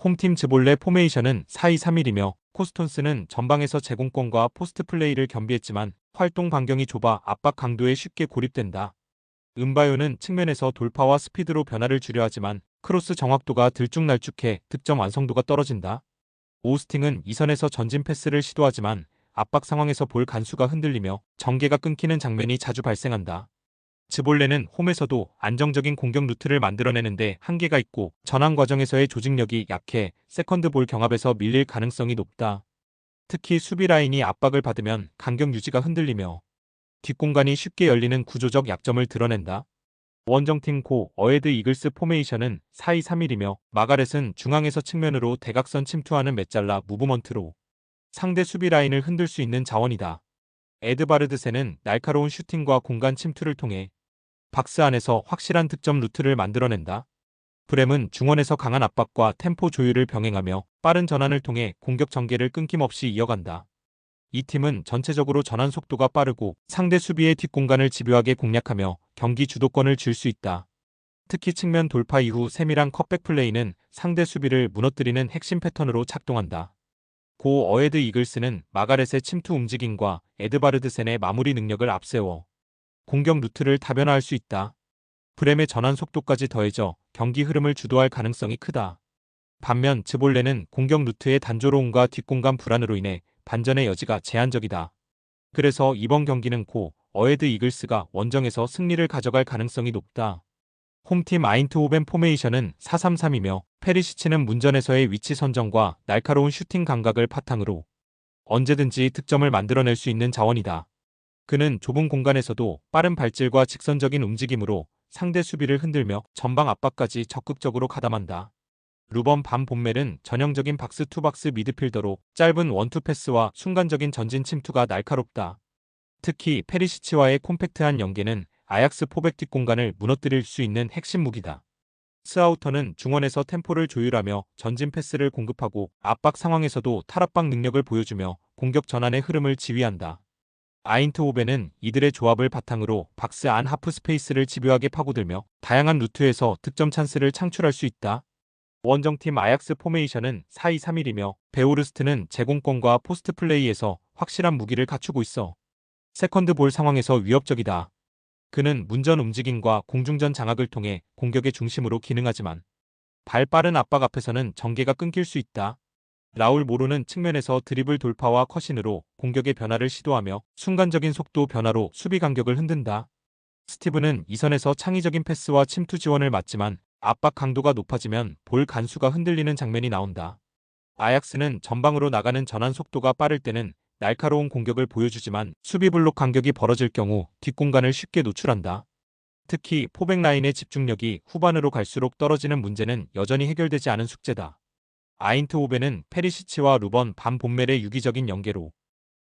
홈팀 즈볼레 포메이션은 4-2-3-1이며 코스톤스는 전방에서 제공권과 포스트 플레이를 겸비했지만 활동 반경이 좁아 압박 강도에 쉽게 고립된다. 은바요는 측면에서 돌파와 스피드로 변화를 주려 하지만 크로스 정확도가 들쭉날쭉해 득점 완성도가 떨어진다. 오스팅은 이선에서 전진 패스를 시도하지만 압박 상황에서 볼 간수가 흔들리며 전개가 끊기는 장면이 자주 발생한다. 즈볼레는 홈에서도 안정적인 공격 루트를 만들어내는데 한계가 있고 전환 과정에서의 조직력이 약해 세컨드 볼 경합에서 밀릴 가능성이 높다. 특히 수비 라인이 압박을 받으면 간격 유지가 흔들리며 뒷공간이 쉽게 열리는 구조적 약점을 드러낸다. 원정팀 고 어헤드 이글스 포메이션은 4-2-3-1이며 마가렛은 중앙에서 측면으로 대각선 침투하는 메잘라 무브먼트로 상대 수비 라인을 흔들 수 있는 자원이다. 에드바르드센은 날카로운 슈팅과 공간 침투를 통해 박스 안에서 확실한 득점 루트를 만들어낸다. 브렘은 중원에서 강한 압박과 템포 조율을 병행하며 빠른 전환을 통해 공격 전개를 끊김없이 이어간다. 이 팀은 전체적으로 전환 속도가 빠르고 상대 수비의 뒷공간을 집요하게 공략하며 경기 주도권을 쥘 수 있다. 특히 측면 돌파 이후 세밀한 컷백 플레이는 상대 수비를 무너뜨리는 핵심 패턴으로 작동한다. 고 어헤드 이글스는 마가렛의 침투 움직임과 에드바르드센의 마무리 능력을 앞세워 공격 루트를 다변화할 수 있다. 브렘의 전환 속도까지 더해져 경기 흐름을 주도할 가능성이 크다. 반면 즈볼레는 공격 루트의 단조로움과 뒷공간 불안으로 인해 반전의 여지가 제한적이다. 그래서 이번 경기는 고 어헤드 이글스가 원정에서 승리를 가져갈 가능성이 높다. 홈팀 아인트호벤 포메이션은 4-3-3이며 페리시치는 문전에서의 위치 선정과 날카로운 슈팅 감각을 바탕으로 언제든지 득점을 만들어낼 수 있는 자원이다. 그는 좁은 공간에서도 빠른 발질과 직선적인 움직임으로 상대 수비를 흔들며 전방 압박까지 적극적으로 가담한다. 루번 반 본멜은 전형적인 박스 투박스 미드필더로 짧은 원투 패스와 순간적인 전진 침투가 날카롭다. 특히 페리시치와의 콤팩트한 연계는 아약스 포백 뒷공간을 무너뜨릴 수 있는 핵심 무기다. 스아우터는 중원에서 템포를 조율하며 전진 패스를 공급하고 압박 상황에서도 탈압박 능력을 보여주며 공격 전환의 흐름을 지휘한다. 아인트호벤은 이들의 조합을 바탕으로 박스 안 하프 스페이스를 집요하게 파고들며 다양한 루트에서 득점 찬스를 창출할 수 있다. 원정팀 아약스 포메이션은 4-2-3-1이며 베오르스트는 제공권과 포스트 플레이에서 확실한 무기를 갖추고 있어 세컨드 볼 상황에서 위협적이다. 그는 문전 움직임과 공중전 장악을 통해 공격의 중심으로 기능하지만 발 빠른 압박 앞에서는 전개가 끊길 수 있다. 라울 모로는 측면에서 드리블 돌파와 컷신으로 공격의 변화를 시도하며 순간적인 속도 변화로 수비 간격을 흔든다. 스티브는 이선에서 창의적인 패스와 침투 지원을 맡지만 압박 강도가 높아지면 볼 간수가 흔들리는 장면이 나온다. 아약스는 전방으로 나가는 전환 속도가 빠를 때는 날카로운 공격을 보여주지만 수비 블록 간격이 벌어질 경우 뒷공간을 쉽게 노출한다. 특히 포백 라인의 집중력이 후반으로 갈수록 떨어지는 문제는 여전히 해결되지 않은 숙제다. 아인트호벤은 페리시치와 루번 반 본멜의 유기적인 연계로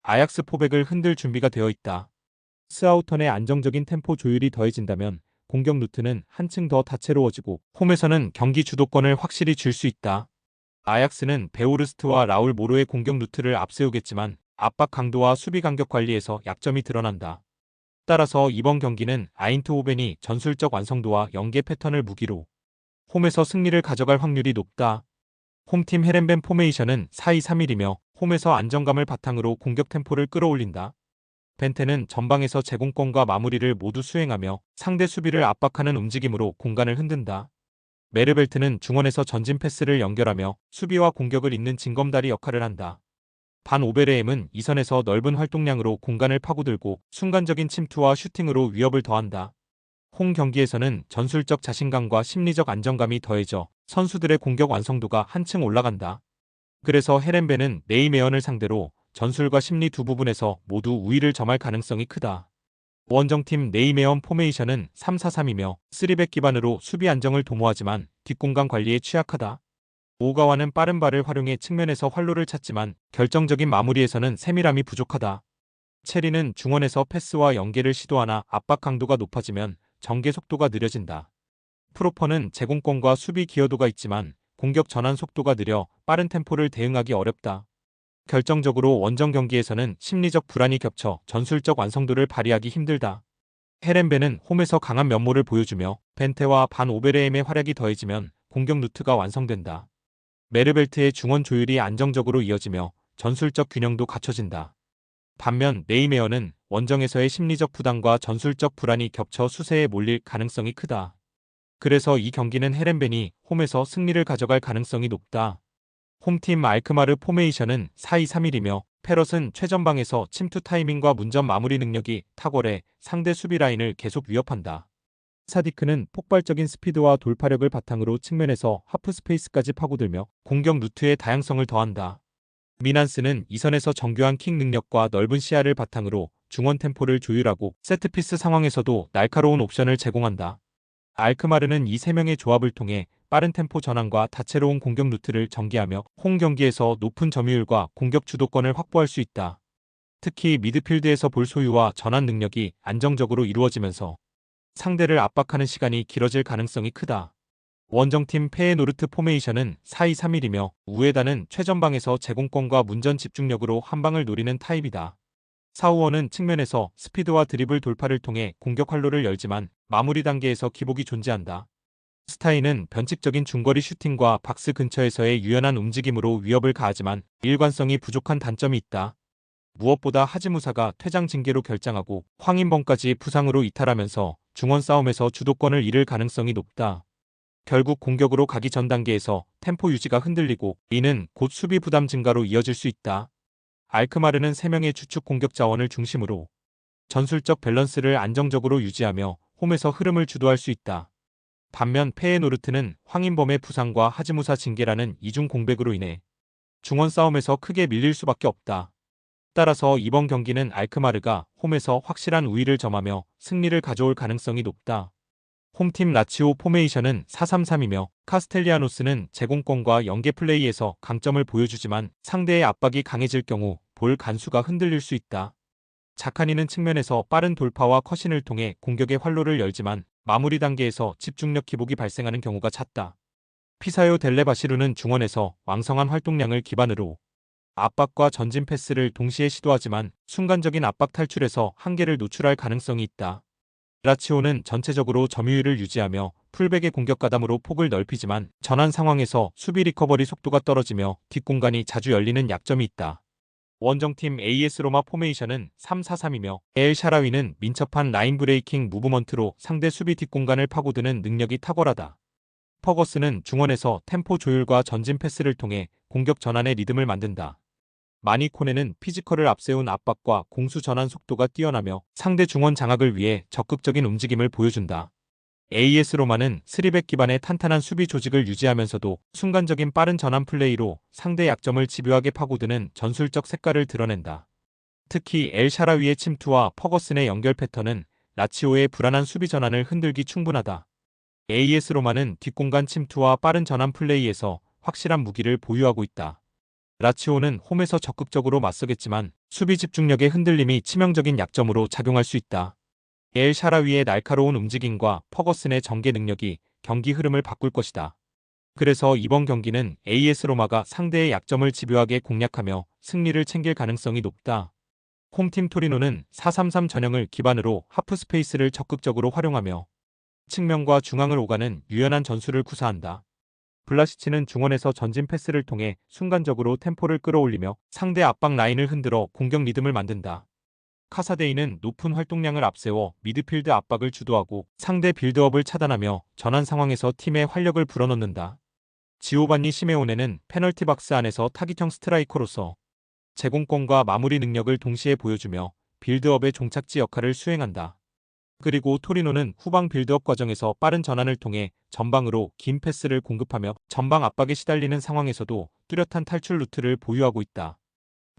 아약스 포백을 흔들 준비가 되어 있다. 스아우턴의 안정적인 템포 조율이 더해진다면 공격 루트는 한층 더 다채로워지고 홈에서는 경기 주도권을 확실히 쥘 수 있다. 아약스는 베오르스트와 라울 모로의 공격 루트를 앞세우겠지만 압박 강도와 수비 간격 관리에서 약점이 드러난다. 따라서 이번 경기는 아인트호벤이 전술적 완성도와 연계 패턴을 무기로 홈에서 승리를 가져갈 확률이 높다. 홈팀 헤렌벤 포메이션은 4-2-3-1이며 홈에서 안정감을 바탕으로 공격 템포를 끌어올린다. 벤테는 전방에서 제공권과 마무리를 모두 수행하며 상대 수비를 압박하는 움직임으로 공간을 흔든다. 메르벨트는 중원에서 전진 패스를 연결하며 수비와 공격을 잇는 징검다리 역할을 한다. 반 오베레엠은 이선에서 넓은 활동량으로 공간을 파고들고 순간적인 침투와 슈팅으로 위협을 더한다. 홈 경기에서는 전술적 자신감과 심리적 안정감이 더해져 선수들의 공격 완성도가 한층 올라간다. 그래서 헤렌벤은 네이메언을 상대로 전술과 심리 두 부분에서 모두 우위를 점할 가능성이 크다. 원정팀 네이메언 포메이션은 3-4-3이며 3백 기반으로 수비 안정을 도모하지만 뒷공간 관리에 취약하다. 오가와는 빠른 발을 활용해 측면에서 활로를 찾지만 결정적인 마무리에서는 세밀함이 부족하다. 체리는 중원에서 패스와 연계를 시도하나 압박 강도가 높아지면 전개 속도가 느려진다. 프로퍼는 제공권과 수비 기여도가 있지만 공격 전환 속도가 느려 빠른 템포를 대응하기 어렵다. 결정적으로 원정 경기에서는 심리적 불안이 겹쳐 전술적 완성도를 발휘하기 힘들다. 헤렌벤은 홈에서 강한 면모를 보여주며 벤테와 반 오베레엠의 활약이 더해지면 공격 루트가 완성된다. 메르벨트의 중원 조율이 안정적으로 이어지며 전술적 균형도 갖춰진다. 반면 네이메어는 원정에서의 심리적 부담과 전술적 불안이 겹쳐 수세에 몰릴 가능성이 크다. 그래서 이 경기는 헤렌벤이 홈에서 승리를 가져갈 가능성이 높다. 홈팀 알크마르 포메이션은 4-2-3-1이며 페럿은 최전방에서 침투 타이밍과 문전 마무리 능력이 탁월해 상대 수비 라인을 계속 위협한다. 사디크는 폭발적인 스피드와 돌파력을 바탕으로 측면에서 하프 스페이스까지 파고들며 공격 루트의 다양성을 더한다. 미난스는 이선에서 정교한 킥 능력과 넓은 시야를 바탕으로 중원 템포를 조율하고 세트피스 상황에서도 날카로운 옵션을 제공한다. 알크마르는 이 세 명의 조합을 통해 빠른 템포 전환과 다채로운 공격 루트를 전개하며 홈 경기에서 높은 점유율과 공격 주도권을 확보할 수 있다. 특히 미드필드에서 볼 소유와 전환 능력이 안정적으로 이루어지면서 상대를 압박하는 시간이 길어질 가능성이 크다. 원정팀 페에노르트 포메이션은 4-2-3-1이며 우에다는 최전방에서 제공권과 문전 집중력으로 한 방을 노리는 타입이다. 사우어는 측면에서 스피드와 드리블 돌파를 통해 공격 활로를 열지만 마무리 단계에서 기복이 존재한다. 스타이는 변칙적인 중거리 슈팅과 박스 근처에서의 유연한 움직임으로 위협을 가하지만 일관성이 부족한 단점이 있다. 무엇보다 하지무사가 퇴장 징계로 결장하고 황인범까지 부상으로 이탈하면서 중원 싸움에서 주도권을 잃을 가능성이 높다. 결국 공격으로 가기 전 단계에서 템포 유지가 흔들리고 이는 곧 수비 부담 증가로 이어질 수 있다. 알크마르는 3명의 주축 공격 자원을 중심으로 전술적 밸런스를 안정적으로 유지하며 홈에서 흐름을 주도할 수 있다. 반면 페에노르트는 황인범의 부상과 하지무사 징계라는 이중 공백으로 인해 중원 싸움에서 크게 밀릴 수밖에 없다. 따라서 이번 경기는 알크마르가 홈에서 확실한 우위를 점하며 승리를 가져올 가능성이 높다. 홈팀 라치오 포메이션은 4-3-3이며 카스텔리아노스는 제공권과 연계 플레이에서 강점을 보여주지만 상대의 압박이 강해질 경우 볼 간수가 흔들릴 수 있다. 자카니는 측면에서 빠른 돌파와 컷신을 통해 공격의 활로를 열지만 마무리 단계에서 집중력 기복이 발생하는 경우가 잦다. 피사요 델레바시루는 중원에서 왕성한 활동량을 기반으로 압박과 전진 패스를 동시에 시도하지만 순간적인 압박 탈출에서 한계를 노출할 가능성이 있다. 라치오는 전체적으로 점유율을 유지하며 풀백의 공격 가담으로 폭을 넓히지만 전환 상황에서 수비 리커버리 속도가 떨어지며 뒷공간이 자주 열리는 약점이 있다. 원정팀 AS 로마 포메이션은 3-4-3이며 엘 샤라위는 민첩한 라인 브레이킹 무브먼트로 상대 수비 뒷공간을 파고드는 능력이 탁월하다. 퍼거스는 중원에서 템포 조율과 전진 패스를 통해 공격 전환의 리듬을 만든다. 마니코네는 피지컬을 앞세운 압박과 공수 전환 속도가 뛰어나며 상대 중원 장악을 위해 적극적인 움직임을 보여준다. AS 로마는 3백 기반의 탄탄한 수비 조직을 유지하면서도 순간적인 빠른 전환 플레이로 상대 약점을 집요하게 파고드는 전술적 색깔을 드러낸다. 특히 엘 샤라위의 침투와 퍼거슨의 연결 패턴은 라치오의 불안한 수비 전환을 흔들기 충분하다. AS 로마는 뒷공간 침투와 빠른 전환 플레이에서 확실한 무기를 보유하고 있다. 라치오는 홈에서 적극적으로 맞서겠지만 수비 집중력의 흔들림이 치명적인 약점으로 작용할 수 있다. 엘 샤라위의 날카로운 움직임과 퍼거슨의 전개 능력이 경기 흐름을 바꿀 것이다. 그래서 이번 경기는 AS 로마가 상대의 약점을 집요하게 공략하며 승리를 챙길 가능성이 높다. 홈팀 토리노는 4-3-3 전형을 기반으로 하프 스페이스를 적극적으로 활용하며 측면과 중앙을 오가는 유연한 전술을 구사한다. 블라시치는 중원에서 전진 패스를 통해 순간적으로 템포를 끌어올리며 상대 압박 라인을 흔들어 공격 리듬을 만든다. 카사데이는 높은 활동량을 앞세워 미드필드 압박을 주도하고 상대 빌드업을 차단하며 전환 상황에서 팀의 활력을 불어넣는다. 지오반니 시메오네는 페널티 박스 안에서 타깃형 스트라이커로서 제공권과 마무리 능력을 동시에 보여주며 빌드업의 종착지 역할을 수행한다. 그리고 토리노는 후방 빌드업 과정에서 빠른 전환을 통해 전방으로 긴 패스를 공급하며 전방 압박에 시달리는 상황에서도 뚜렷한 탈출 루트를 보유하고 있다.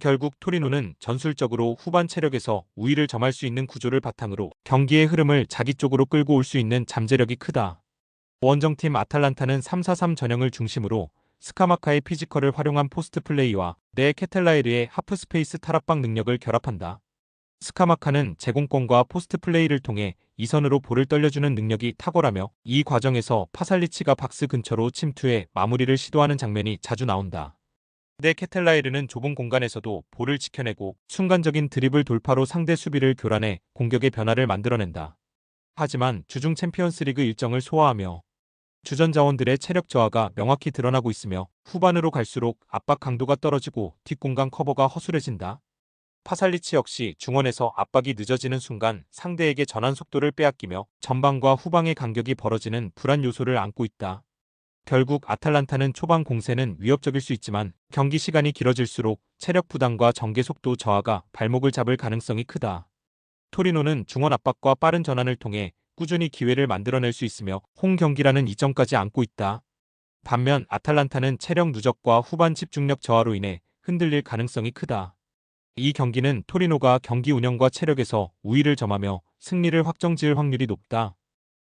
결국 토리노는 전술적으로 후반 체력에서 우위를 점할 수 있는 구조를 바탕으로 경기의 흐름을 자기 쪽으로 끌고 올 수 있는 잠재력이 크다. 원정팀 아탈란타는 3-4-3 전형을 중심으로 스카마카의 피지컬을 활용한 포스트 플레이와 네 케텔라에르의 하프 스페이스 탈압박 능력을 결합한다. 스카마카는 제공권과 포스트 플레이를 통해 이선으로 볼을 떨려주는 능력이 탁월하며 이 과정에서 파살리치가 박스 근처로 침투해 마무리를 시도하는 장면이 자주 나온다. 네 케텔라에르는 좁은 공간에서도 볼을 지켜내고 순간적인 드리블 돌파로 상대 수비를 교란해 공격의 변화를 만들어낸다. 하지만 주중 챔피언스리그 일정을 소화하며 주전 자원들의 체력 저하가 명확히 드러나고 있으며 후반으로 갈수록 압박 강도가 떨어지고 뒷공간 커버가 허술해진다. 파살리치 역시 중원에서 압박이 늦어지는 순간 상대에게 전환 속도를 빼앗기며 전방과 후방의 간격이 벌어지는 불안 요소를 안고 있다. 결국 아탈란타는 초반 공세는 위협적일 수 있지만 경기 시간이 길어질수록 체력 부담과 전개 속도 저하가 발목을 잡을 가능성이 크다. 토리노는 중원 압박과 빠른 전환을 통해 꾸준히 기회를 만들어낼 수 있으며 홈 경기라는 이점까지 안고 있다. 반면 아탈란타는 체력 누적과 후반 집중력 저하로 인해 흔들릴 가능성이 크다. 이 경기는 토리노가 경기 운영과 체력에서 우위를 점하며 승리를 확정지을 확률이 높다.